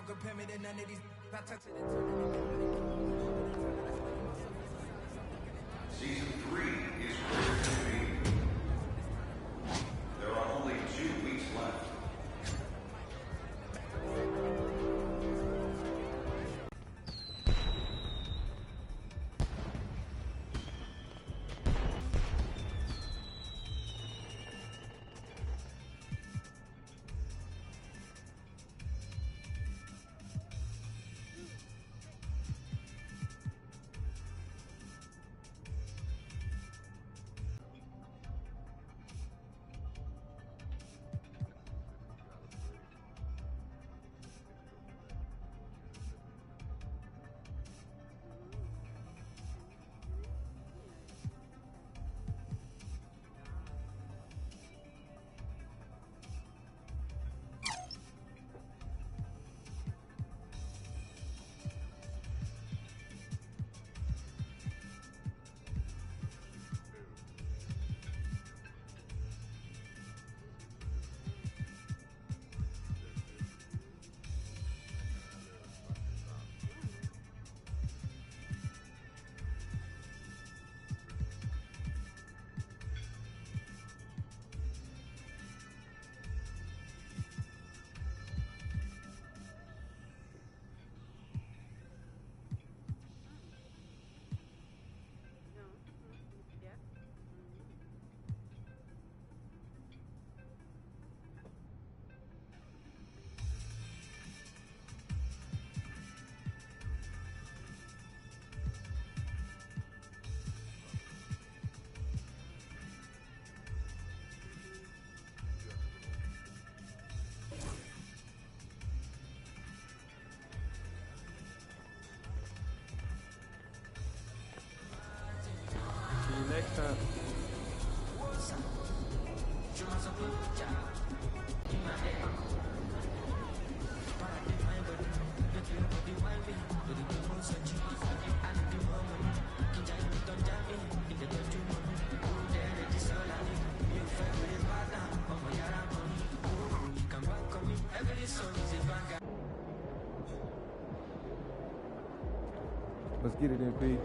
compare me to none of these. I touch it and Season 3 is where to be. There are only 2 weeks left. Next time. Let's get it in, P.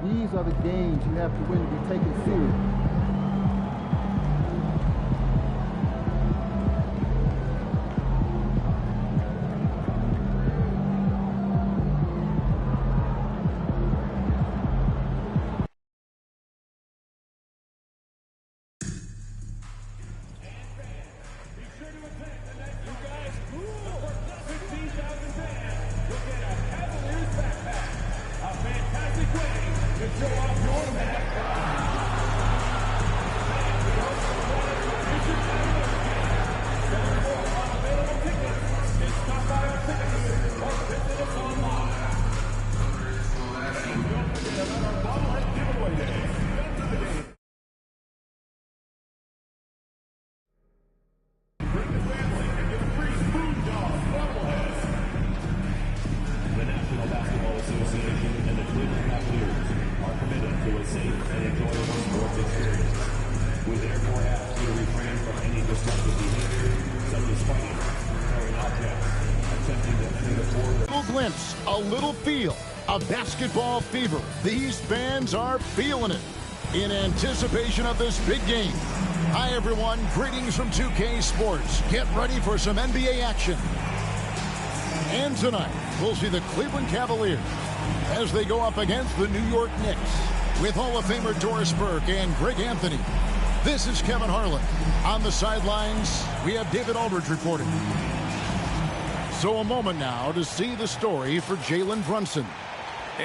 These are the games you have to win to be taken serious. Glimpse, a little feel of basketball fever. These fans are feeling it in anticipation of this big game. Hi everyone, greetings from 2K Sports. Get ready for some NBA action. And tonight, we'll see the Cleveland Cavaliers as they go up against the New York Knicks with Hall of Famer Doris Burke and Greg Anthony. This is Kevin Harlan. On the sidelines, we have David Aldridge reporting. So a moment now to see the story for Jalen Brunson.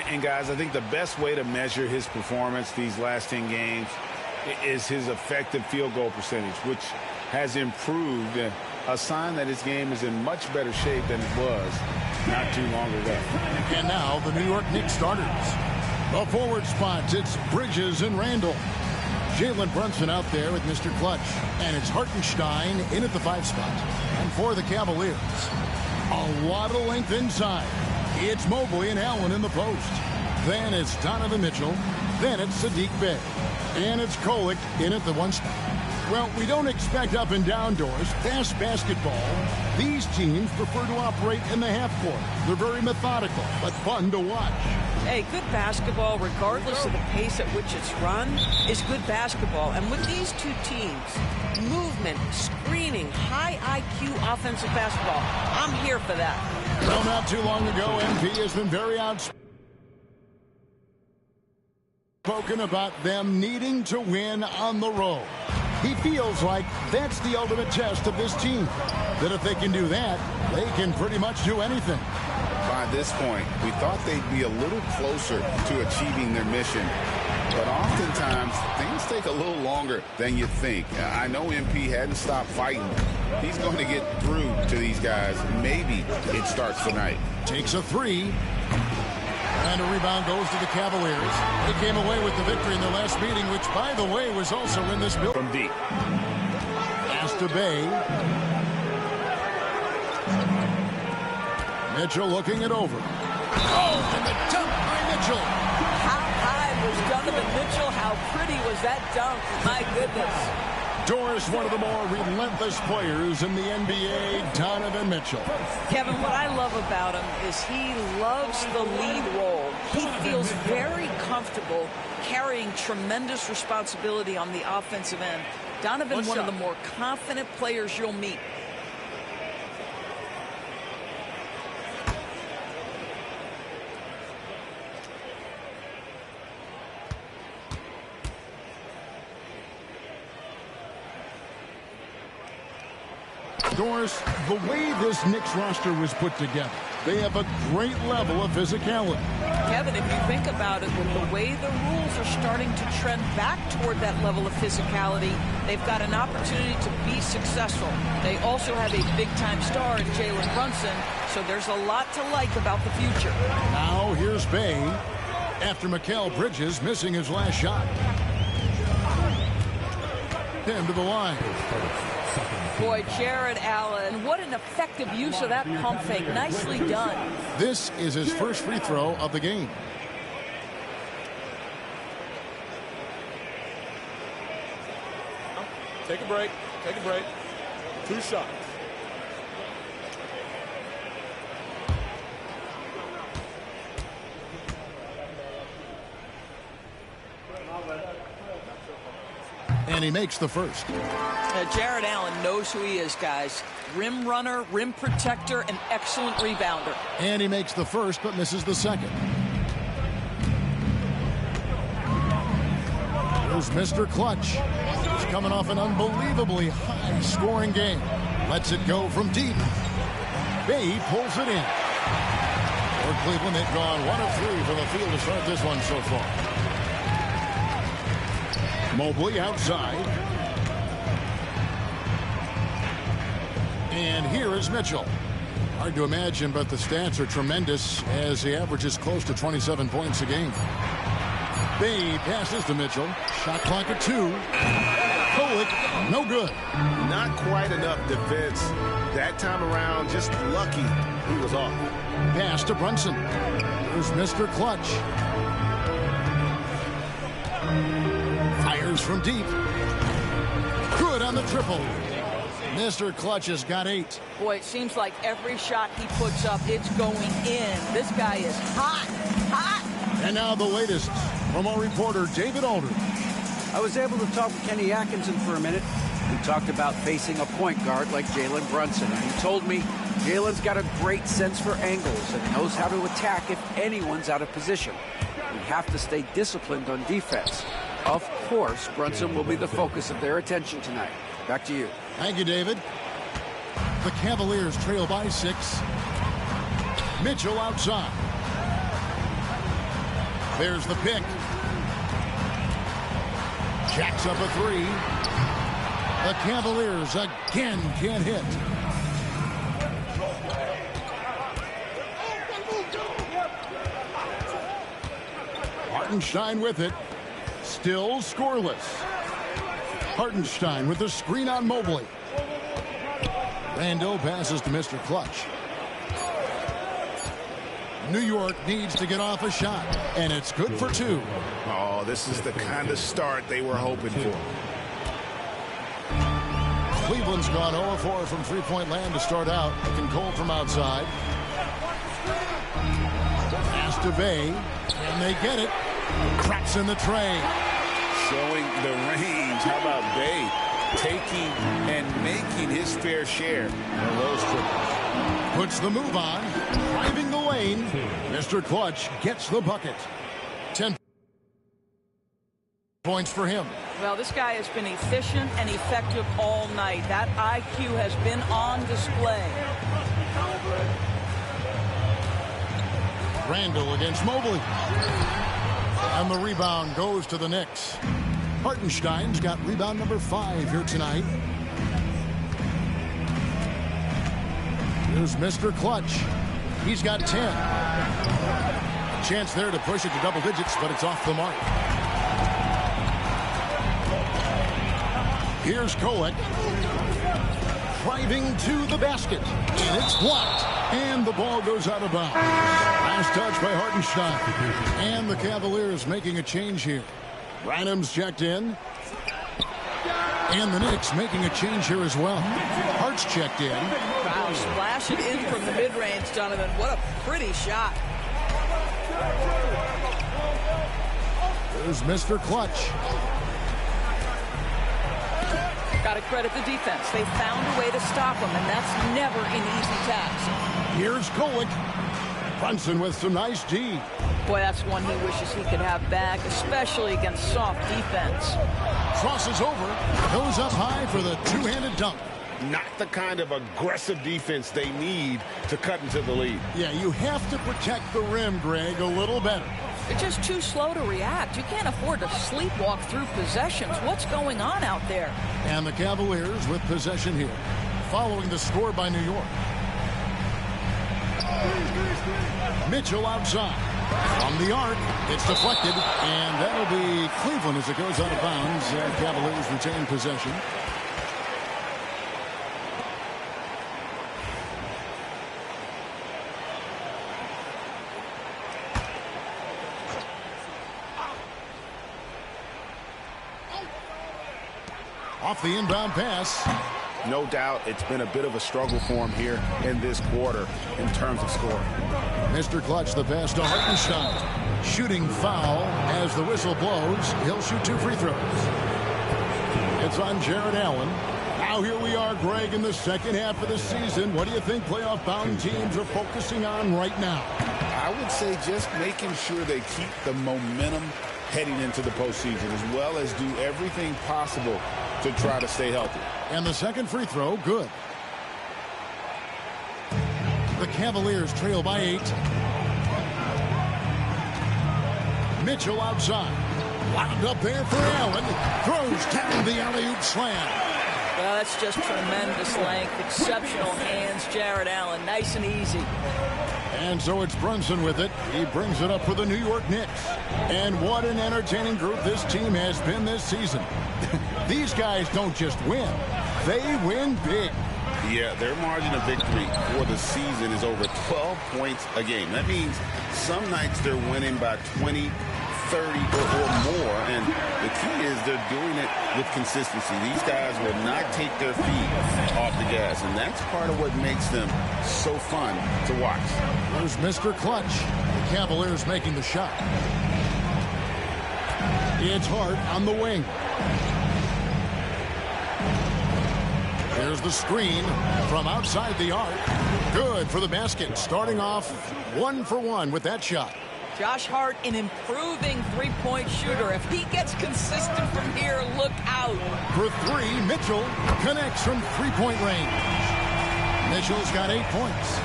And guys, I think the best way to measure his performance these last 10 games is his effective field goal percentage, which has improved, a sign that his game is in much better shape than it was not too long ago. And now the New York Knicks starters. The forward spots, it's Bridges and Randall. Jalen Brunson out there with Mr. Clutch. And it's Hartenstein in at the 5 spot. And for the Cavaliers, a lot of length inside. It's Mobley and Allen in the post. Then it's Donovan Mitchell. Then it's Sadiq Bey. And it's Kolek in at the 1 spot. Well, we don't expect up and down doors, fast basketball. These teams prefer to operate in the half court. They're very methodical, but fun to watch. Hey, good basketball, regardless of the pace at which it's run, is good basketball. And with these two teams, movement, screening, high IQ offensive basketball, I'm here for that. Well, not too long ago, MP has been very outspoken about them needing to win on the road. He feels like that's the ultimate test of this team, that if they can do that, they can pretty much do anything. By this point, we thought they'd be a little closer to achieving their mission, but oftentimes things take a little longer than you think. I know MP hadn't stopped fighting. He's going to get through to these guys. Maybe it starts tonight. Takes a 3. And a rebound goes to the Cavaliers. They came away with the victory in their last meeting, which, by the way, was also in this building. From deep. Pass to Bey. Mitchell looking it over. Oh, and the dunk by Mitchell. How high was Donovan Mitchell? How pretty was that dunk? My goodness. Doris, one of the more relentless players in the NBA, Donovan Mitchell. Kevin, what I love about him is he loves the lead role. He feels very comfortable carrying tremendous responsibility on the offensive end. Donovan, one of the more confident players you'll meet. Doris, the way this Knicks roster was put together, they have a great level of physicality. Kevin, if you think about it, with the way the rules are starting to trend back toward that level of physicality, they've got an opportunity to be successful. They also have a big-time star in Jalen Brunson, so there's a lot to like about the future. Now here's Bey after Mikal Bridges missing his last shot. Into the line. Boy, Jared Allen, what an effective use of that pump fake. Nicely done. This is his first free throw of the game. Take a break. Take a break. 2 shots. And he makes the first. Jared Allen knows who he is, guys. Rim runner, rim protector, an excellent rebounder. And he makes the first, but misses the second. Here's Mr. Clutch. He's coming off an unbelievably high-scoring game. Lets it go from deep. Bay pulls it in. For Cleveland, they've gone 1 of 3 from the field to start this one so far. Mobley outside. And here is Mitchell. Hard to imagine, but the stats are tremendous as he averages close to 27 points a game. Bay passes to Mitchell. Shot clock at 2. Kolek, no good. Not quite enough defense. That time around, just lucky he was off. Pass to Brunson. Here's Mr. Clutch. Fires from deep. Good on the triple. Mr. Clutch has got 8. Boy, it seems like every shot he puts up, it's going in. This guy is hot, hot. And now the latest from our reporter, David Aldridge. I was able to talk with Kenny Atkinson for a minute. We talked about facing a point guard like Jalen Brunson. And he told me Jalen's got a great sense for angles and knows how to attack if anyone's out of position. We have to stay disciplined on defense. Of course, Brunson will be the focus of their attention tonight. Back to you. Thank you, David. The Cavaliers trail by 6. Mitchell outside. There's the pick. Jacks up a 3. The Cavaliers again can't hit. Hartenstein with it. Still scoreless. Hartenstein with the screen on Mobley. Randall passes to Mr. Clutch. New York needs to get off a shot, and it's good for 2. Oh, this is the kind of start they were hoping for. Cleveland's gone 0-4 from three-point land to start out. Looking cold from outside. Pass to Bay, and they get it. Cracks in the tray. Showing the range. How about Bay taking and making his fair share of those triples? Puts the move on. Driving the lane. Mr. Clutch gets the bucket. 10 points for him. Well, this guy has been efficient and effective all night. That IQ has been on display. Randall against Mobley. And the rebound goes to the Knicks. Hartenstein's got rebound number 5 here tonight. Here's Mr. Clutch. He's got 10. A chance there to push it to double digits, but it's off the mark. Here's Kolek. Driving to the basket. And it's blocked. And the ball goes out of bounds. Last touch by Hartenstein. And the Cavaliers making a change here. Branham's checked in. And the Knicks making a change here as well. Hart's checked in. Wow, splash it in from the mid-range, Donovan. What a pretty shot. There's Mr. Clutch. Got to credit the defense. They found a way to stop him, and that's never an easy task. Here's Kolek. Brunson with some nice D. Boy, that's one he wishes he could have back, especially against soft defense. Crosses over. Goes up high for the two-handed dunk. Not the kind of aggressive defense they need to cut into the lead. Yeah, you have to protect the rim, Greg, a little better. They're just too slow to react. You can't afford to sleepwalk through possessions. What's going on out there? And the Cavaliers with possession here, following the score by New York. Mitchell outside. From the arc, it's deflected, and that'll be Cleveland as it goes out of bounds. Cavaliers retain possession. Off the inbound pass. No doubt it's been a bit of a struggle for him here in this quarter in terms of scoring. Mr. Clutch, the pass to Hartenstein. Shooting foul as the whistle blows. He'll shoot 2 free throws. It's on Jared Allen. Now here we are, Greg, in the second half of the season. What do you think playoff-bound teams are focusing on right now? I would say just making sure they keep the momentum heading into the postseason, as well as do everything possible to try to stay healthy. And the second free throw, good. The Cavaliers trail by 8. Mitchell outside. Wound up there for Allen. Throws down the alley-oop slam. Well, that's just tremendous length. Exceptional hands, Jared Allen. Nice and easy. And so it's Brunson with it. He brings it up for the New York Knicks. And what an entertaining group this team has been this season. These guys don't just win. They win big. Yeah, their margin of victory for the season is over 12 points a game. That means some nights they're winning by 20, 30 or more, and the key is they're doing it with consistency. These guys will not take their feet off the gas, and that's part of what makes them so fun to watch. There's Mr. Clutch. The Cavaliers making the shot. It's Hart on the wing. There's the screen from outside the arc. Good for the basket. Starting off 1 for 1 with that shot. Josh Hart, an improving three-point shooter. If he gets consistent from here, look out. For 3, Mitchell connects from three-point range. Mitchell's got 8 points.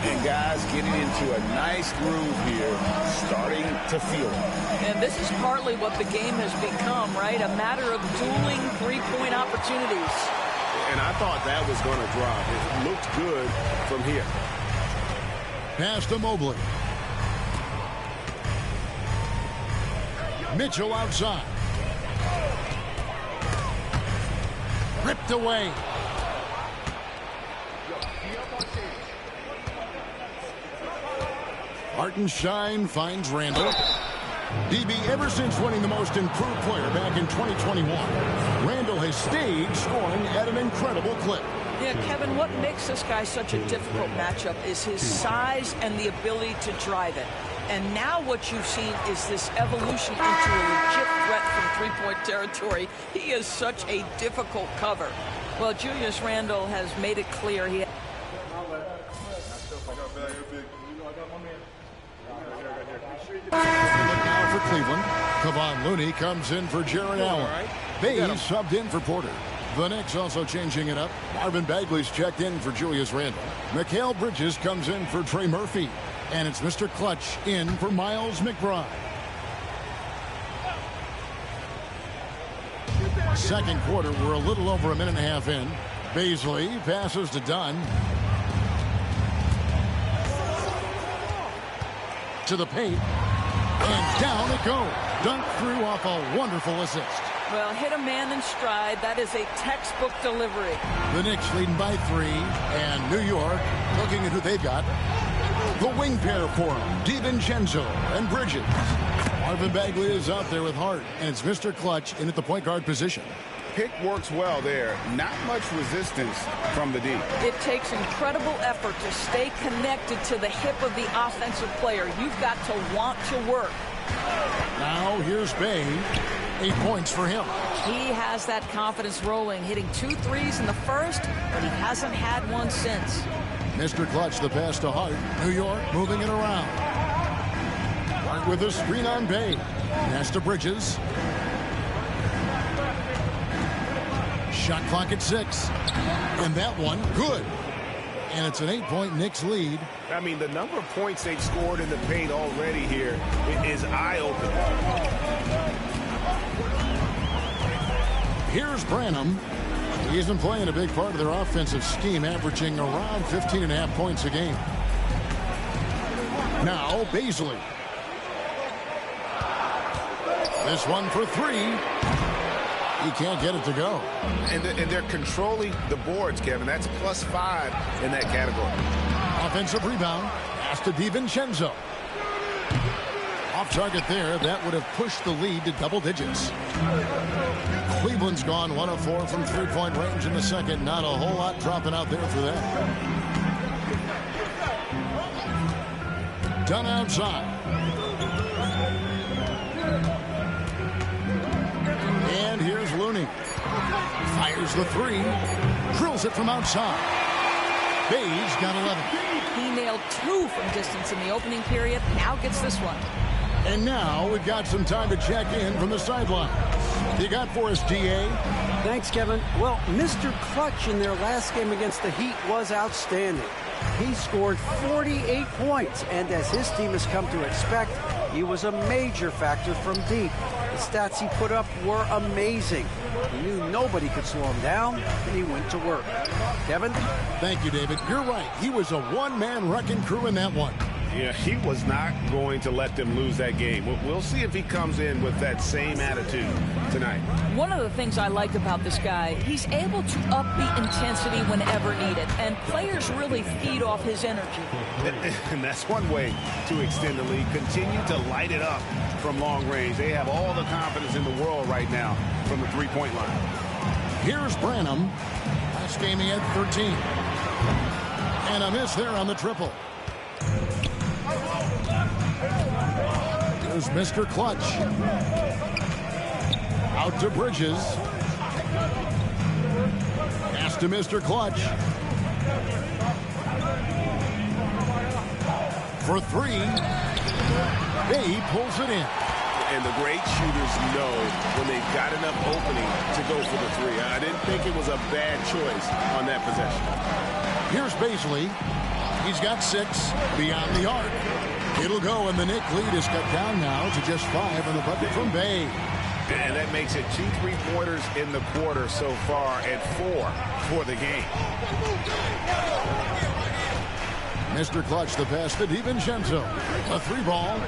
And guys getting into a nice groove here, starting to feel it. And this is partly what the game has become, right? A matter of dueling three-point opportunities. And I thought that was going to drop. It looked good from here. Pass to Mobley. Mitchell outside. Ripped away. Hartenstein finds Randall. DB, ever since winning the most improved player back in 2021, Randall has stayed scoring at an incredible clip. Yeah, Kevin, what makes this guy such a difficult matchup is his size and the ability to drive it. And now what you've seen is this evolution into a legit threat from three-point territory. He is such a difficult cover. Well, Julius Randle has made it clear he... Now for Cleveland, Kevon Looney comes in for Jared Allen. Bays subbed in for Porter. The Knicks also changing it up. Marvin Bagley's checked in for Julius Randle. Mikal Bridges comes in for Trey Murphy. And it's Mr. Clutch in for Miles McBride. Second quarter, we're a little over a minute and a half in. Baisley passes to Dunn. To the paint. And down it goes. Dunk through off a wonderful assist. Well, hit a man in stride. That is a textbook delivery. The Knicks leading by 3. And New York looking at who they've got. The wing pair for him, DiVincenzo and Bridges. Marvin Bagley is out there with Hart, and it's Mr. Clutch in at the point guard position. Pick works well there. Not much resistance from the D. It takes incredible effort to stay connected to the hip of the offensive player. You've got to want to work. Now here's Bay. 8 points for him. He has that confidence rolling, hitting 2 threes in the first, but he hasn't had one since. Mr. Clutch, the pass to Hart. New York moving it around. Hart with a screen on Bay. Pass to Bridges. Shot clock at 6. And that one, good. And it's an 8-point Knicks lead. I mean, the number of points they've scored in the paint already here is eye-opening. Here's Branham. He's been playing a big part of their offensive scheme, averaging around 15.5 points a game. Now, Baisley. This one for 3. He can't get it to go. And they're controlling the boards, Kevin. That's +5 in that category. Offensive rebound. Pass to DiVincenzo. Off target there. That would have pushed the lead to double digits. Cleveland's gone 1 of 4 from three-point range in the second. Not a whole lot dropping out there for that. Dunn outside. And here's Looney. Misses the three. Drills it from outside. Bay's got 11. He nailed 2 from distance in the opening period. Now gets this one. And now we've got some time to check in from the sidelines. You got for us, DA? Thanks, Kevin. Well, Mr. Clutch in their last game against the Heat was outstanding. He scored 48 points, and as his team has come to expect, he was a major factor from deep. The stats he put up were amazing. He knew nobody could slow him down, and he went to work. Kevin? Thank you, David. You're right. He was a one-man wrecking crew in that one. Yeah, he was not going to let them lose that game. We'll see if he comes in with that same attitude tonight. One of the things I like about this guy, he's able to up the intensity whenever needed, and players really feed off his energy. And that's one way to extend the lead. Continue to light it up from long range. They have all the confidence in the world right now from the three-point line. Here's Branham. Last game he had 13. And a miss there on the triple. Here's Mr. Clutch. Out to Bridges. Pass to Mr. Clutch. For 3. Bay pulls it in. And the great shooters know when they've got enough opening to go for the 3. I didn't think it was a bad choice on that possession. Here's Baisley. He's got 6 beyond the arc. It'll go, and the Knick lead is cut down now to just 5 on the bucket from Bay. And that makes it 2 3-pointers in the quarter so far and 4 for the game. Mr. Clutch, the pass to DiVincenzo. A 3-ball.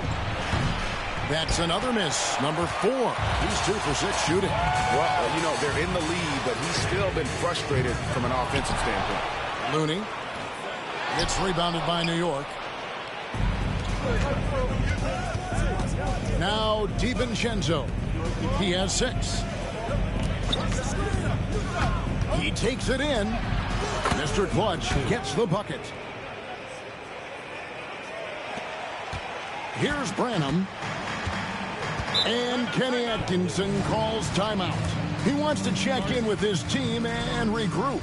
That's another miss. Number 4. He's 2 for 6 shooting. Well, you know, they're in the lead, but he's still been frustrated from an offensive standpoint. Looney. It's rebounded by New York. Now DiVincenzo. He has 6. He takes it in. Mr. Clutch gets the bucket. Here's Branham. And Kenny Atkinson calls timeout. He wants to check in with his team and regroup.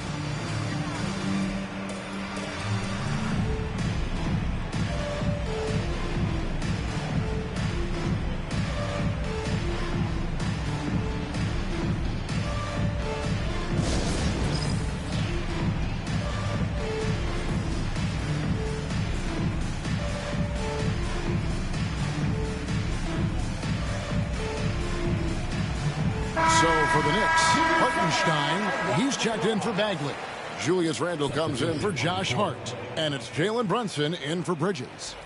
So for the Knicks, Hartenstein, he's checked in for Bagley. Julius Randle comes in for Josh Hart. And it's Jalen Brunson in for Bridges.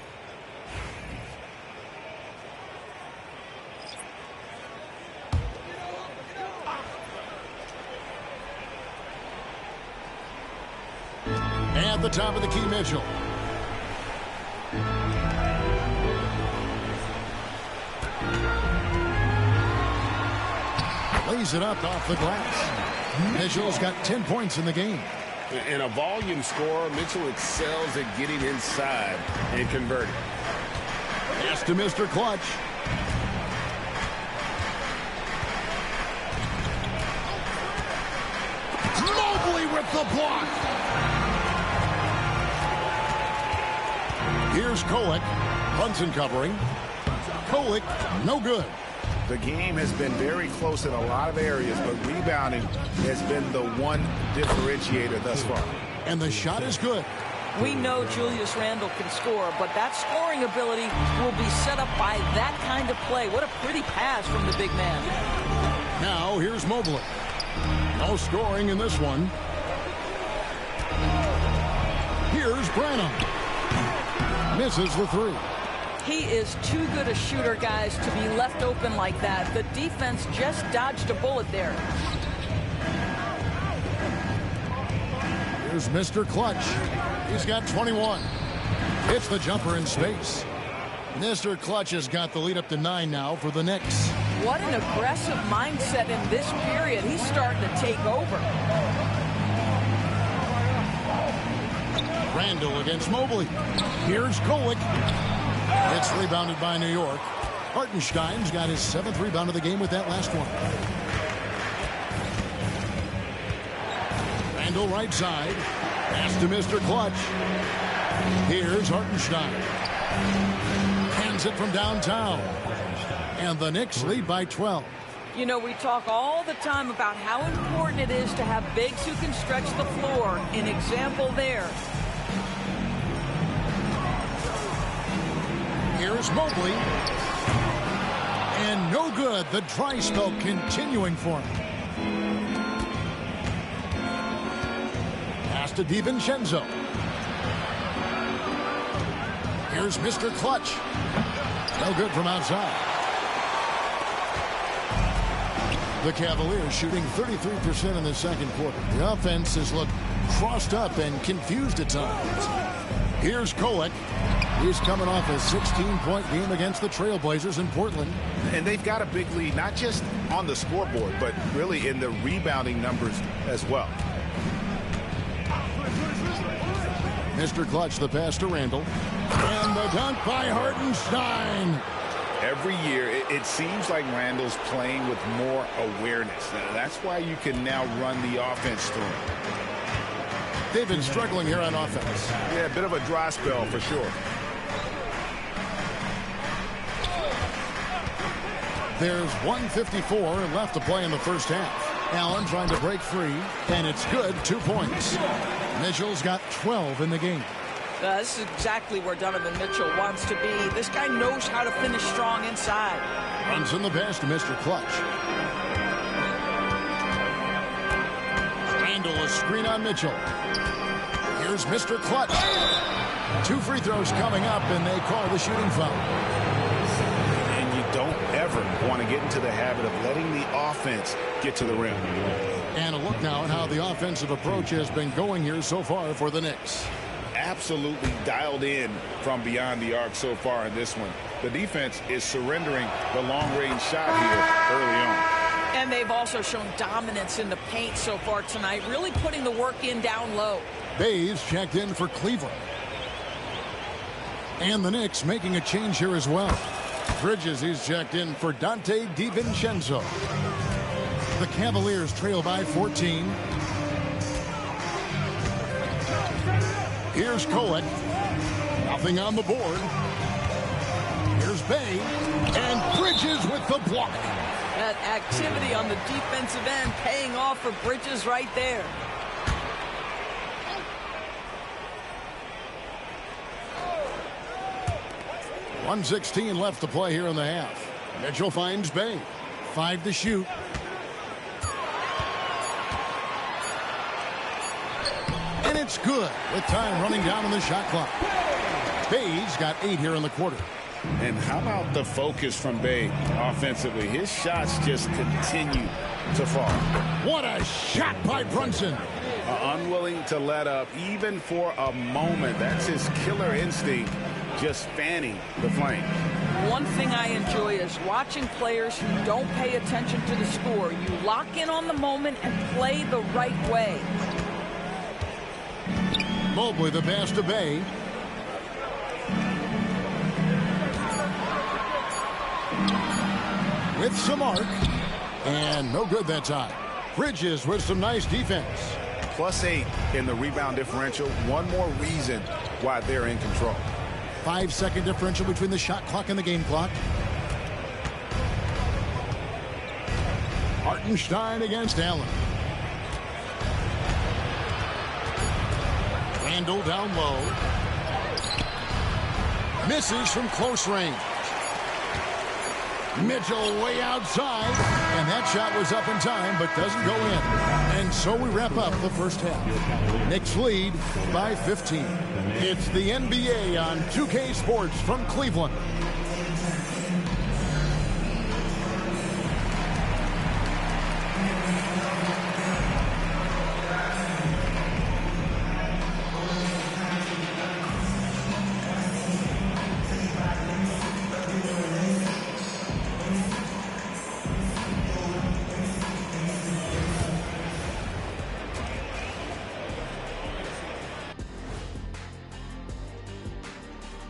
At the top of the key, Mitchell. Lays it up off the glass. Mitchell's got 10 points in the game. And a volume scorer, Mitchell excels at getting inside and converting. Pass to Mr. Clutch. Mobley with the block. Here's Kolek. Brunson covering. Kolek, no good. The game has been very close in a lot of areas, but rebounding has been the one differentiator thus far. And the shot is good. We know Julius Randle can score, but that scoring ability will be set up by that kind of play. What a pretty pass from the big man. Now here's Mobley. No scoring in this one. Here's Branham. Misses the 3. He is too good a shooter, guys, to be left open like that. The defense just dodged a bullet there. Here's Mr. Clutch. He's got 21. Hits the jumper in space. Mr. Clutch has got the lead up to 9 now for the Knicks. What an aggressive mindset in this period. He's starting to take over. Randle against Mobley. Here's Kolek. It's rebounded by New York. Hartenstein's got his 7th rebound of the game with that last one. Randall right side. Pass to Mr. Clutch. Here's Hartenstein. Hands it from downtown. And the Knicks lead by 12. You know, we talk all the time about how important it is to have bigs who can stretch the floor. An example there. Here's Mobley. And no good. The dry spell continuing for him. Pass to DiVincenzo. Here's Mr. Clutch. No good from outside. The Cavaliers shooting 33% in the second quarter. The offense has looked crossed up and confused at times. Here's Kolek. He's coming off a 16-point game against the Trailblazers in Portland. And they've got a big lead, not just on the scoreboard, but really in the rebounding numbers as well. Mr. Clutch, the pass to Randall. And the dunk by Hartenstein. Every year, it seems like Randall's playing with more awareness. That's why you can now run the offense through him. They've been struggling here on offense. Yeah, a bit of a dry spell for sure. There's 1:54 left to play in the first half. Allen trying to break free, and it's good. 2 points. Mitchell's got 12 in the game. This is exactly where Donovan Mitchell wants to be. This guy knows how to finish strong inside. Runs in the pass to Mr. Clutch. Randall, a screen on Mitchell. Here's Mr. Clutch. 2 free throws coming up, and they call the shooting foul. And you don't ever want to get into the habit of letting the offense get to the rim. And a look now at how the offensive approach has been going here so far for the Knicks. Absolutely dialed in from beyond the arc so far in this one. The defense is surrendering the long-range shot here early on. And they've also shown dominance in the paint so far tonight, really putting the work in down low. Bays checked in for Cleveland. And the Knicks making a change here as well. Bridges, he's checked in for Dante DiVincenzo. The Cavaliers trail by 14. Here's Kolek. Nothing on the board. Here's Bay. And Bridges with the block. That activity on the defensive end paying off for Bridges right there. .116 left to play here in the half. Mitchell finds Bay. 5 to shoot. And it's good with time running down on the shot clock. Bay's got 8 here in the quarter. And how about the focus from Bay offensively? His shots just continue to fall. What a shot by Brunson. Unwilling to let up even for a moment. That's his killer instinct, just fanning the flame. One thing I enjoy is watching players who don't pay attention to the score. You lock in on the moment and play the right way. Mobley, the pass to Bay. With some arc. And no good that time. Bridges with some nice defense. +8 in the rebound differential. One more reason why they're in control. 5-second differential between the shot clock and the game clock. Hartenstein against Allen. Randall down low. Misses from close range. Mitchell way outside. And that shot was up in time, but doesn't go in. And so we wrap up the first half. Knicks lead by 15. It's the NBA on 2K Sports from Cleveland.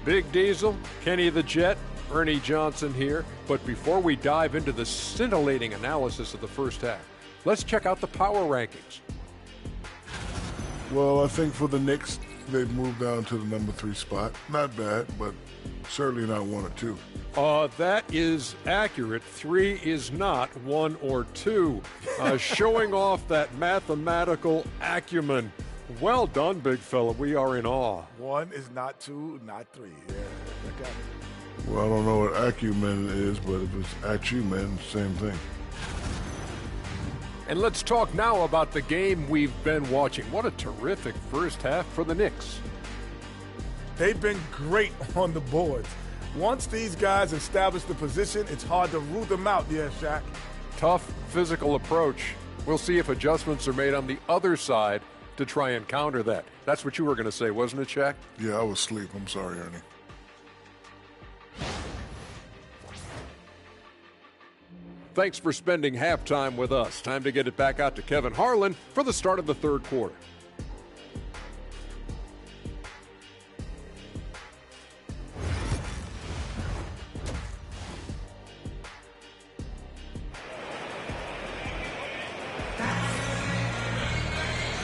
Big Diesel, Kenny the Jet, Ernie Johnson here. But before we dive into the scintillating analysis of the first half, let's check out the power rankings. Well, I think for the Knicks, they've moved down to the number 3 spot. Not bad, but certainly not 1 or 2. That is accurate. 3 is not 1 or 2. Showing off that mathematical acumen. Well done, big fella. We are in awe. 1 is not 2, not 3. Yeah, I got it. Well, I don't know what acumen is, but if it's acumen, same thing. And let's talk now about the game we've been watching. What a terrific first half for the Knicks. They've been great on the boards. Once these guys establish the position, it's hard to root them out, Shaq. Tough physical approach. We'll see if adjustments are made on the other side to try and counter that. That's what you were going to say, wasn't it, Shaq? Yeah, I was asleep. I'm sorry, Ernie. Thanks for spending halftime with us. Time to get it back out to Kevin Harlan for the start of the third quarter.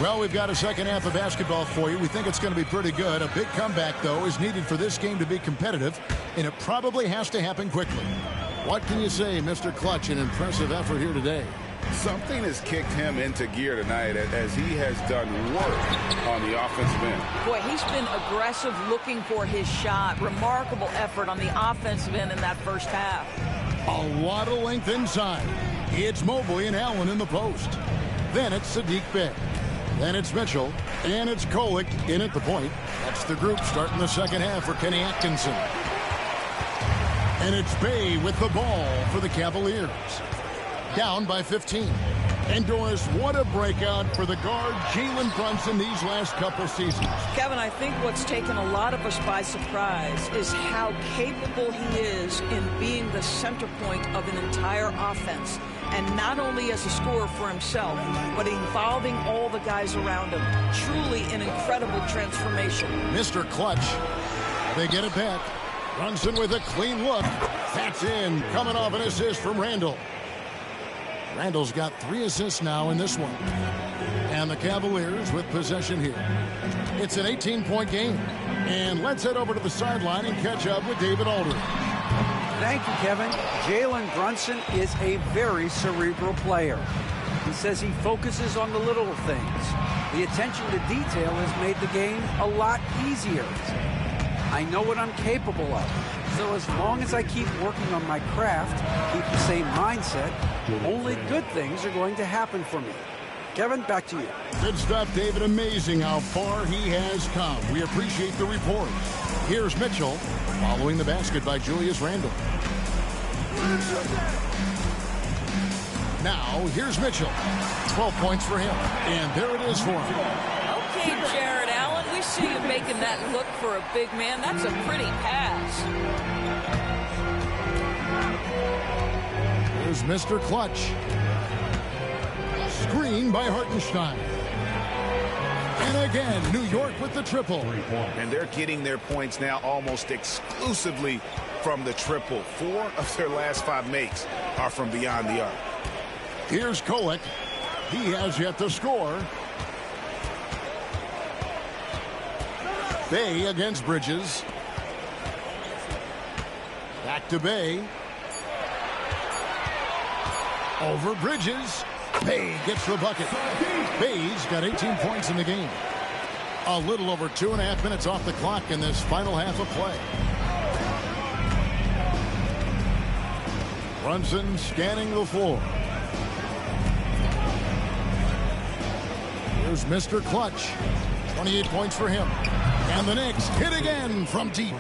Well, we've got a second half of basketball for you. We think it's going to be pretty good. A big comeback, though, is needed for this game to be competitive, and it probably has to happen quickly. What can you say, Mr. Clutch? An impressive effort here today. Something has kicked him into gear tonight as he has done work on the offensive end. Boy, he's been aggressive looking for his shot. Remarkable effort on the offensive end in that first half. A lot of length inside. It's Mobley and Allen in the post. Then it's Sadiq Bey. Then it's Mitchell. And it's Kolek in at the point. That's the group starting the second half for Kenny Atkinson. And it's Bey with the ball for the Cavaliers. Down by 15. And Doris, what a breakout for the guard Jalen Brunson these last couple seasons. Kevin, I think what's taken a lot of us by surprise is how capable he is in being the center point of an entire offense. And not only as a scorer for himself, but involving all the guys around him. Truly an incredible transformation. Mr. Clutch, they get it back. Brunson with a clean look. That's in, coming off an assist from Randall. Randall's got 3 assists now in this one. And the Cavaliers with possession here. It's an 18-point game. And let's head over to the sideline and catch up with David Aldridge. Thank you, Kevin. Jalen Brunson is a very cerebral player. He says he focuses on the little things. The attention to detail has made the game a lot easier. I know what I'm capable of. So as long as I keep working on my craft, keep the same mindset, only good things are going to happen for me. Kevin, back to you. Good stuff, David. Amazing how far he has come. We appreciate the report. Here's Mitchell, following the basket by Julius Randle. Now, here's Mitchell. 12 points for him. And there it is for him. Okay, Jared Allen, we see you making that look for a big man. That's a pretty pass. Here's Mr. Clutch. Screen by Hartenstein. And again, New York with the triple. And they're getting their points now almost exclusively from the triple. 4 of their last 5 makes are from beyond the arc. Here's Kolek. He has yet to score. Bey against Bridges. Back to Bey. Over Bridges. Bey gets the bucket. Bey's got 18 points in the game. A little over 2.5 minutes off the clock in this final half of play. Brunson scanning the floor. Here's Mr. Clutch. 28 points for him. And the Knicks hit again from deep.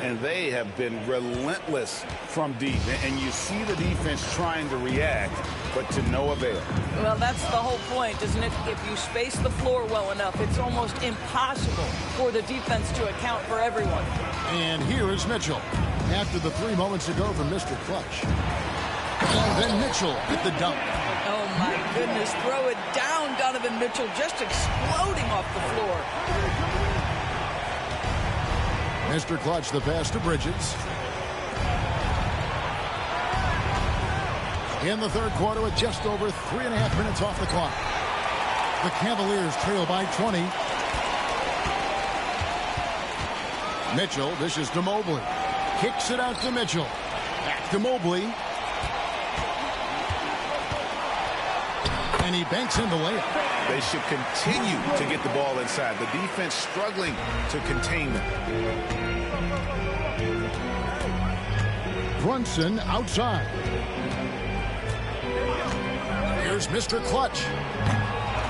And they have been relentless from deep. And you see the defense trying to react, but to no avail. Well, that's the whole point, isn't it? If you space the floor well enough, it's almost impossible for the defense to account for everyone. And here is Mitchell. After the 3 moments ago from Mr. Clutch. And then Mitchell at the dunk. Oh, my goodness. Throw it down, Donovan Mitchell, just exploding off the floor. Mr. Clutch, the pass to Bridges. In the third quarter with just over 3.5 minutes off the clock. The Cavaliers trail by 20. Mitchell dishes to Mobley. Kicks it out to Mitchell. Back to Mobley. And he banks in the layup. They should continue to get the ball inside. The defense struggling to contain them. Brunson outside. Here's Mr. Clutch.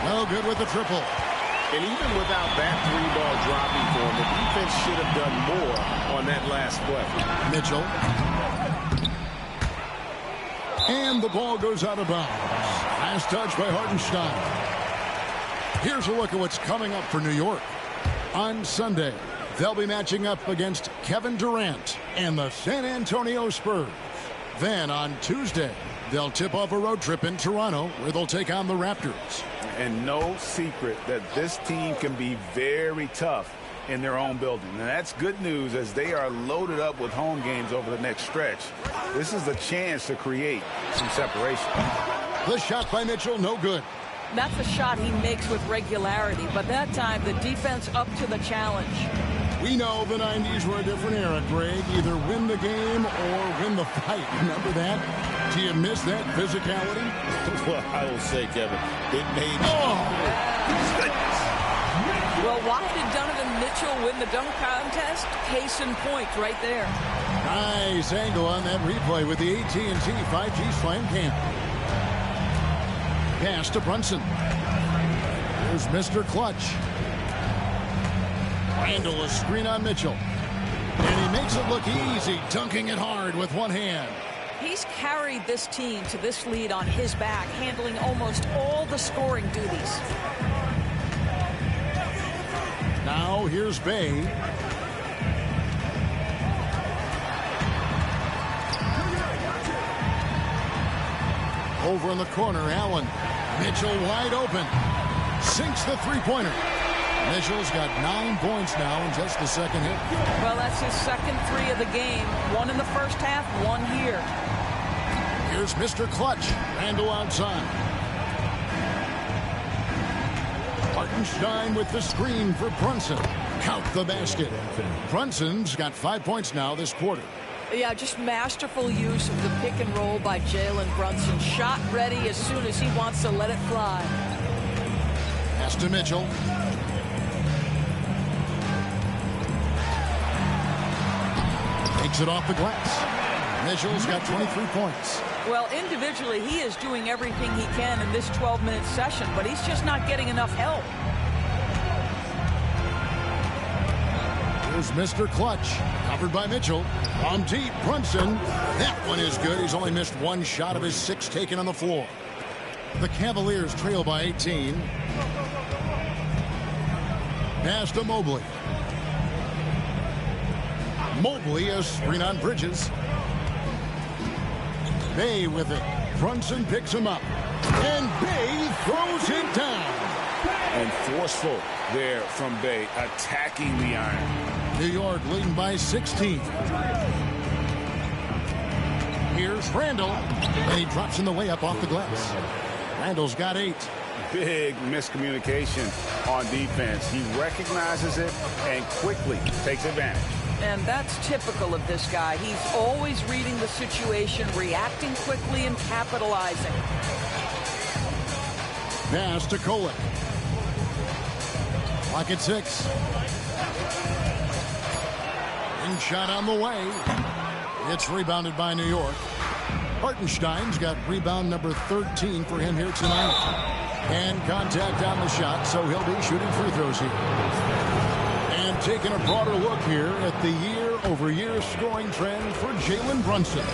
No good with the triple. And even without that three-ball dropping for him, the defense should have done more on that last play. Mitchell. And the ball goes out of bounds. Last touch by Hartenstein. Here's a look at what's coming up for New York. On Sunday, they'll be matching up against Kevin Durant and the San Antonio Spurs. Then on Tuesday, they'll tip off a road trip in Toronto where they'll take on the Raptors. And no secret that this team can be very tough in their own building. And that's good news as they are loaded up with home games over the next stretch. This is a chance to create some separation. The shot by Mitchell, no good. That's a shot he makes with regularity, but that time the defense up to the challenge. We know the 90s were a different era, Greg. Either win the game or win the fight. Remember that? Do you miss that physicality? Well, I will say, Kevin, it made... Goodness. Well, why did Donovan Mitchell win the dunk contest? Case in point right there. Nice angle on that replay with the AT&T 5G Slam Cam. Pass to Brunson. Here's Mr. Clutch. Randall a screen on Mitchell. And he makes it look easy, dunking it hard with one hand. He's carried this team to this lead on his back, handling almost all the scoring duties. Now here's Bay. Over in the corner, Allen. Mitchell wide open. Sinks the three-pointer. Mitchell's got 9 points now in just the second hit. Well, that's his second three of the game. One in the first half, one here. Here's Mr. Clutch. Randall outside. Hartenstein with the screen for Brunson. Count the basket. Brunson's got 5 points now this quarter. Yeah, just masterful use of the pick and roll by Jalen Brunson. Shot ready as soon as he wants to let it fly. Pass to Mitchell. Takes it off the glass. Mitchell's got 23 points. Well, individually, he is doing everything he can in this 12-minute session, but he's just not getting enough help. Here's Mr. Clutch. Covered by Mitchell. On deep, Brunson. That one is good. He's only missed one shot of his 6 taken on the floor. The Cavaliers trail by 18. Pass to Mobley. Mobley a screen on Bridges. Bay with it. Brunson picks him up. And Bay throws it down. And forceful there from Bay, attacking the iron. New York leading by 16. Here's Randall. And he drops in the layup off the glass. Randall's got 8. Big miscommunication on defense. He recognizes it and quickly takes advantage. And that's typical of this guy. He's always reading the situation, reacting quickly, and capitalizing. Pass to Kolek. Clock at 6. And shot on the way. It's rebounded by New York. Hartenstein's got rebound number 13 for him here tonight. And contact on the shot, so he'll be shooting free throws here. And taking a broader look here at the year-over-year scoring trend for Jalen Brunson.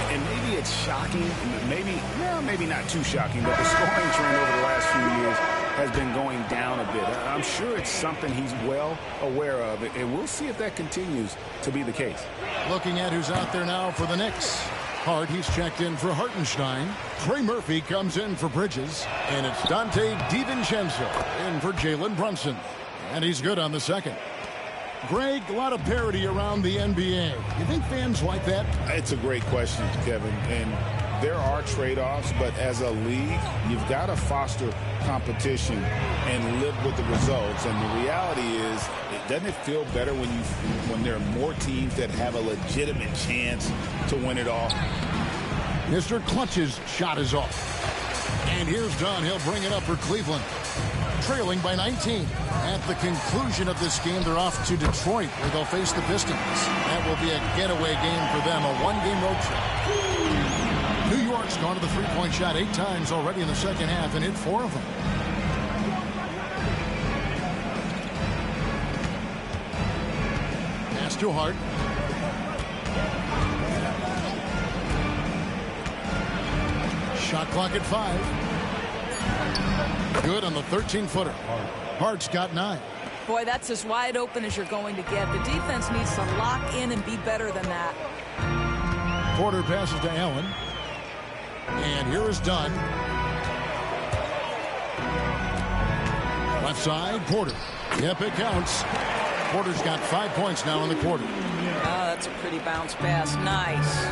And maybe it's shocking, maybe not too shocking, but the scoring trend over the last few years has been going down a bit. I'm sure it's something he's well aware of, and we'll see if that continues to be the case. Looking at who's out there now for the Knicks. Hart, he's checked in for Hartenstein. Trey Murphy comes in for Bridges. And it's Dante DiVincenzo in for Jalen Brunson. And he's good on the second. Greg, a lot of parity around the NBA. You think fans like that? It's a great question, Kevin. And there are trade-offs, but as a league, you've got to foster competition and live with the results. And the reality is, doesn't it feel better when there are more teams that have a legitimate chance to win it all? Mr. Clutch's shot is off. And here's Dunn. He'll bring it up for Cleveland. Trailing by 19. At the conclusion of this game, they're off to Detroit, where they'll face the Pistons. That will be a getaway game for them, a one-game road trip. New York's gone to the three-point shot 8 times already in the second half and hit 4 of them. Pass to Hart. Shot clock at 5. Good on the 13-footer. Hart's got 9. Boy, that's as wide open as you're going to get. The defense needs to lock in and be better than that. Porter passes to Allen. And here is Dunn. Left side, Porter. Yep, it counts. Porter's got 5 points now in the quarter. Oh, that's a pretty bounce pass. Nice.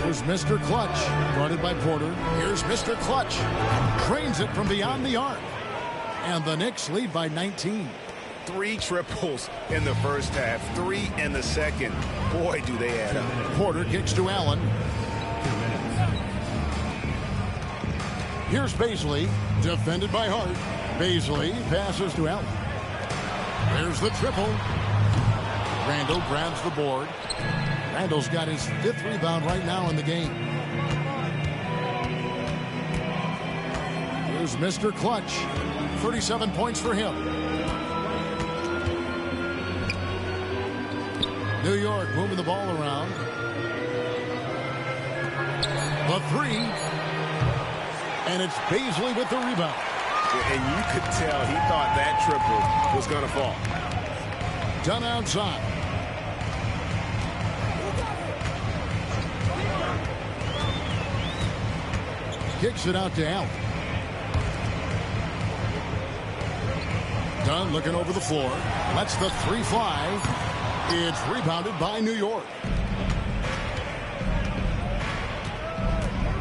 Here's Mr. Clutch, guarded by Porter. Here's Mr. Clutch. Trains it from beyond the arc. And the Knicks lead by 19. 3 triples in the first half, 3 in the second. Boy, do they add up. Porter kicks to Allen. Here's Baisley, defended by Hart. Baisley passes to Allen. There's the triple. Randall grabs the board. Randall's got his 5th rebound right now in the game. Here's Mr. Clutch. 37 points for him. New York moving the ball around. The 3. And it's Baisley with the rebound. And you could tell he thought that triple was going to fall. Done outside. Kicks it out to Allen. Dunn looking over the floor. Lets the 3 fly. It's rebounded by New York.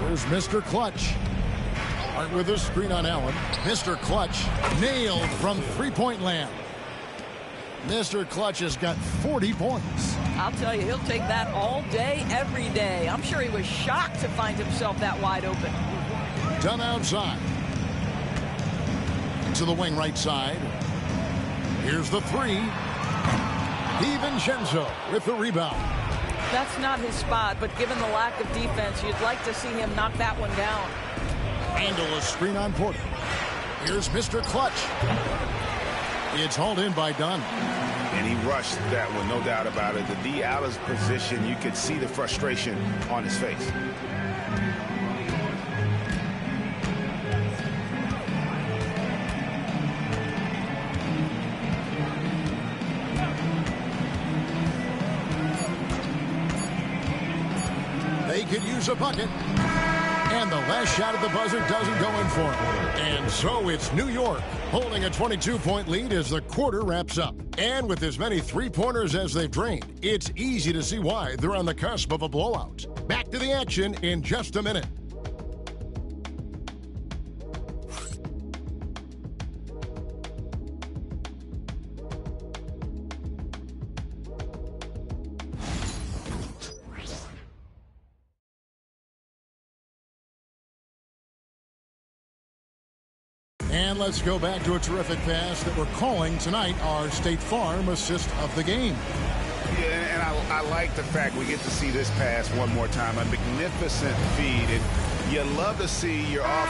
There's Mr. Clutch. Hart with a screen on Allen. Mr. Clutch nailed from three-point land. Mr. Clutch has got 40 points. I'll tell you, he'll take that all day, every day. I'm sure he was shocked to find himself that wide open. Done outside. To the wing right side. Here's the 3. DiVincenzo with the rebound. That's not his spot, but given the lack of defense, you'd like to see him knock that one down. Handle a screen on Porter. Here's Mr. Clutch. It's hauled in by Dunn. And he rushed that one, no doubt about it. The D out of position, you could see the frustration on his face. They could use a bucket. And the last shot at the buzzer doesn't go in for him. And so it's New York holding a 22-point lead as the quarter wraps up. And with as many three-pointers as they've drained, it's easy to see why they're on the cusp of a blowout. Back to the action in just a minute. And let's go back to a terrific pass that we're calling tonight our State Farm assist of the game. Yeah, and I like the fact we get to see this pass one more time. A magnificent feed. And you love to see your off.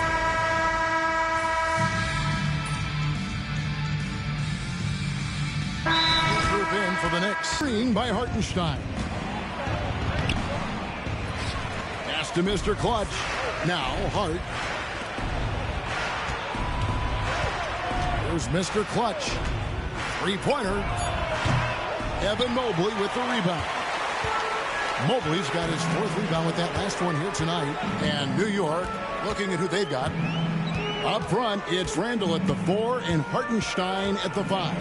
Group in for the Knicks. Screen by Hartenstein. Pass to Mr. Clutch. Now Hart. Here's Mr. Clutch. Three-pointer. Evan Mobley with the rebound. Mobley's got his 4th rebound with that last one here tonight. And New York looking at who they've got. Up front, it's Randall at the 4 and Hartenstein at the 5.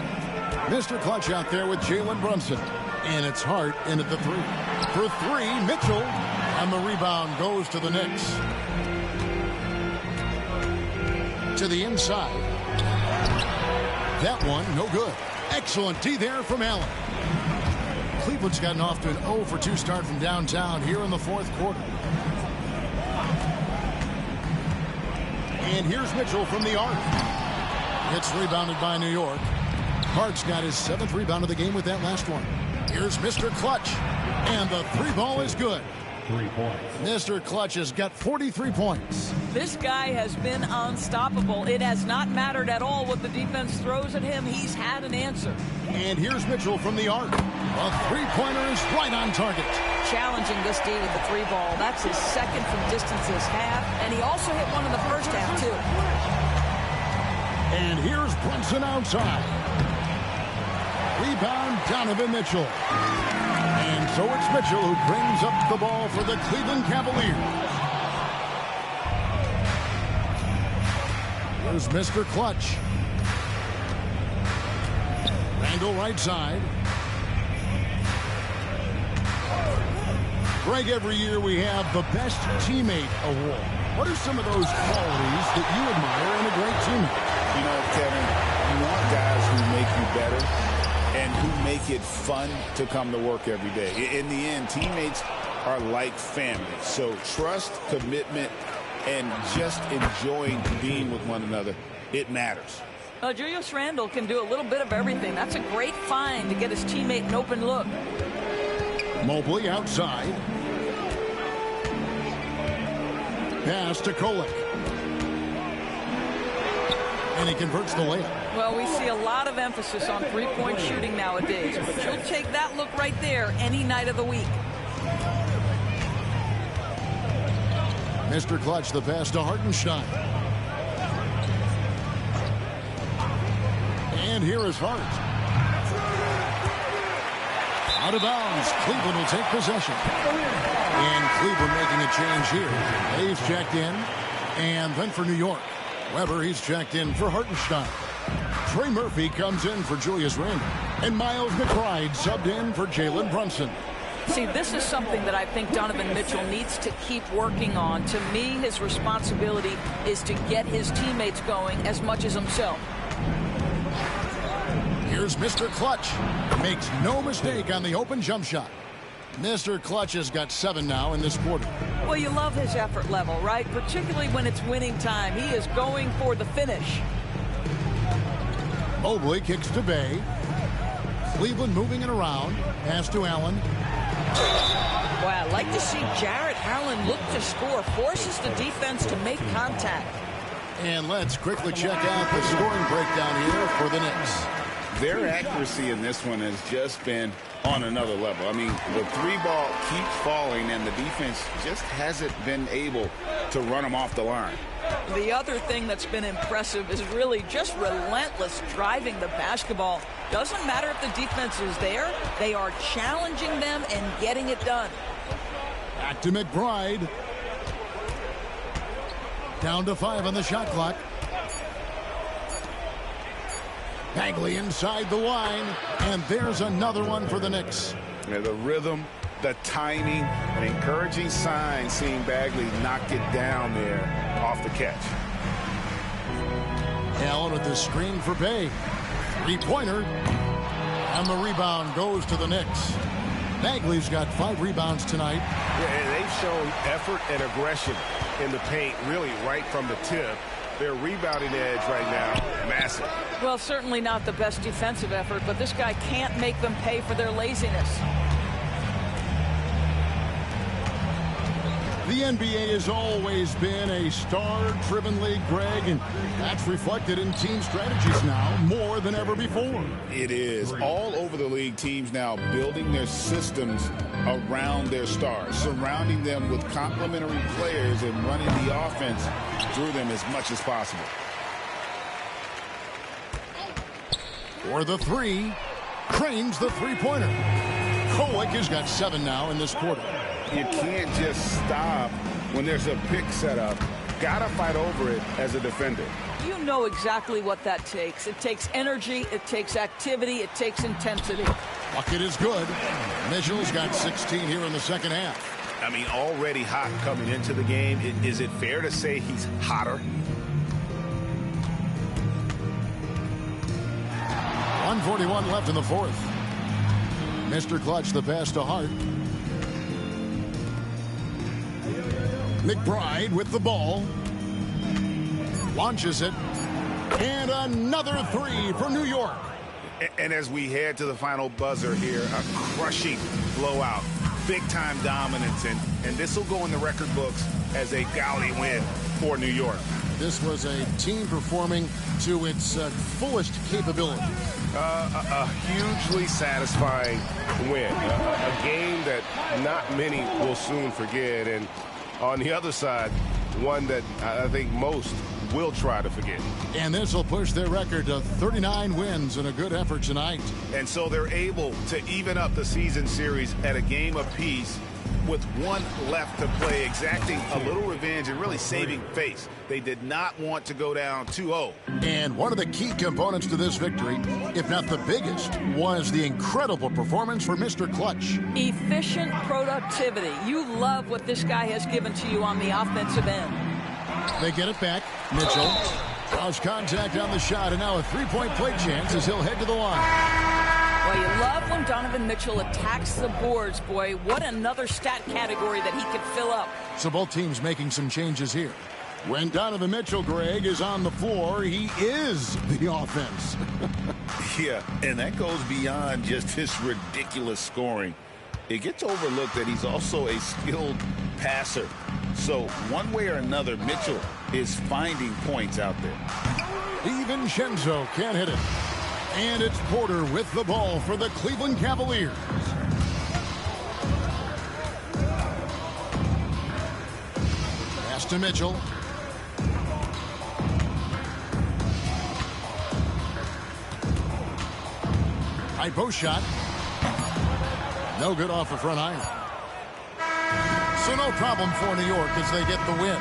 Mr. Clutch out there with Jalen Brunson. And it's Hart in at the 3. For three, Mitchell. And the rebound goes to the Knicks. To the inside. That one, no good. Excellent D there from Allen. Cleveland's gotten off to an 0 for 2 start from downtown here in the fourth quarter. And here's Mitchell from the arc. It's rebounded by New York. Hart's got his 7th rebound of the game with that last one. Here's Mr. Clutch. And the 3 ball is good. 3 points. Mr. Clutch has got 43 points. This guy has been unstoppable. It has not mattered at all what the defense throws at him. He's had an answer. And here's Mitchell from the arc. A 3-pointer is right on target. Challenging this D with the 3 ball. That's his 2nd from distance this half. And he also hit one in the first half, too. And here's Brunson outside. Rebound, Donovan Mitchell. And so it's Mitchell who brings up the ball for the Cleveland Cavaliers. Here's Mr. Clutch. Randall right side. Greg, every year we have the Best Teammate Award. What are some of those qualities that you admire in a great teammate? You know, Kevin, you want guys who make you better and who make it fun to come to work every day. In the end, teammates are like family. So trust, commitment, and just enjoying being with one another, it matters. Julius Randle can do a little bit of everything. That's a great find to get his teammate an open look. Mobley outside. Pass to Kolek. And he converts the layup. Well, we see a lot of emphasis on three-point shooting nowadays, but you'll take that look right there any night of the week. Mr. Clutch, the pass to Hartenstein. And here is Hart. Out of bounds. Cleveland will take possession. And Cleveland making a change here. Hayes checked in. And then for New York. Weber, he's checked in for Hartenstein. Trey Murphy comes in for Julius Randle. And Miles McBride subbed in for Jalen Brunson. See, this is something that I think Donovan Mitchell needs to keep working on. To me, his responsibility is to get his teammates going as much as himself. Here's Mr. Clutch. Makes no mistake on the open jump shot. Mr. Clutch has got 7 now in this quarter. Well, you love his effort level, right? Particularly when it's winning time. He is going for the finish. Mobley kicks to Bay. Cleveland moving it around. Pass to Allen. Boy, I like to see Jarrett Allen look to score. Forces the defense to make contact. And let's quickly check out the scoring breakdown here for the Knicks. Their accuracy in this one has just been on another level. I mean, the 3-ball keeps falling, and the defense just hasn't been able to run them off the line. The other thing that's been impressive is really just relentless driving the basketball. Doesn't matter if the defense is there. They are challenging them and getting it done. Back to McBride. Down to 5 on the shot clock. Bagley inside the line, and there's another one for the Knicks. Yeah, the rhythm, the timing, an encouraging sign seeing Bagley knock it down there off the catch. Allen with the screen for Bay. 3-pointer, and the rebound goes to the Knicks. Bagley's got 5 rebounds tonight. Yeah, and they've shown effort and aggression in the paint, really right from the tip. Their rebounding edge right now, massive. Well, certainly not the best defensive effort, but this guy can't make them pay for their laziness. The NBA has always been a star-driven league, Greg, and that's reflected in team strategies now more than ever before. It is. All over the league, teams now building their systems around their stars, surrounding them with complementary players and running the offense through them as much as possible. For the 3, Crane's the 3-pointer. Kolek has got 7 now in this quarter. You can't just stop when there's a pick set up. Gotta fight over it as a defender. You know exactly what that takes. It takes energy, it takes activity, it takes intensity. Bucket is good. Mitchell's got 16 here in the second half. I mean, already hot coming into the game. Is it fair to say he's hotter? 1:41 left in the fourth. Mr. Clutch, the pass to Hart. McBride with the ball. Launches it. And another three for New York. And as we head to the final buzzer here, a crushing blowout. Big-time dominance, and this will go in the record books as a gaudy win for New York. This was a team performing to its fullest capability. A hugely satisfying win. A game that not many will soon forget, and on the other side, one that I think most will try to forget. And this will push their record to 39 wins and a good effort tonight. And so they're able to even up the season series at a game apiece with one left to play, exacting a little revenge and really saving face. They did not want to go down 2-0. And one of the key components to this victory, if not the biggest, was the incredible performance for Mr. Clutch. Efficient productivity. You love what this guy has given to you on the offensive end. They get it back. Mitchell draws contact on the shot, and now a three-point play chance as he'll head to the line. Well, you love when Donovan Mitchell attacks the boards, boy. What another stat category that he could fill up. So both teams making some changes here. When Donovan Mitchell, Greg, is on the floor, he is the offense. Yeah, and that goes beyond just his ridiculous scoring. It gets overlooked that he's also a skilled passer. So one way or another, Mitchell is finding points out there. DiVincenzo can't hit it. And it's Porter with the ball for the Cleveland Cavaliers. Pass to Mitchell. High post shot. No good off the front iron. So no problem for New York as they get the win.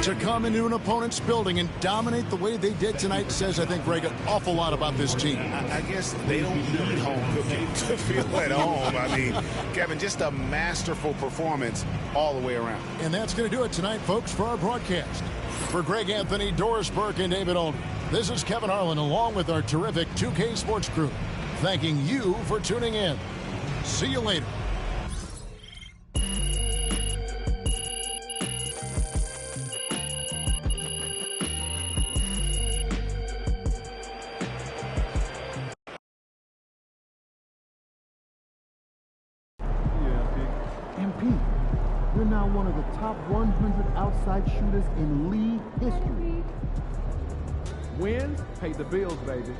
To come into an opponent's building and dominate the way they did tonight says, I think, Greg, an awful lot about this team. I guess they don't need home cooking to feel at home. I mean, Kevin, just a masterful performance all the way around. And that's going to do it tonight, folks, for our broadcast. For Greg Anthony, Doris Burke, and David Olney, this is Kevin Harlan along with our terrific 2K Sports crew, thanking you for tuning in. See you later. You're now one of the top 100 outside shooters in league history. Wins pay the bills, baby.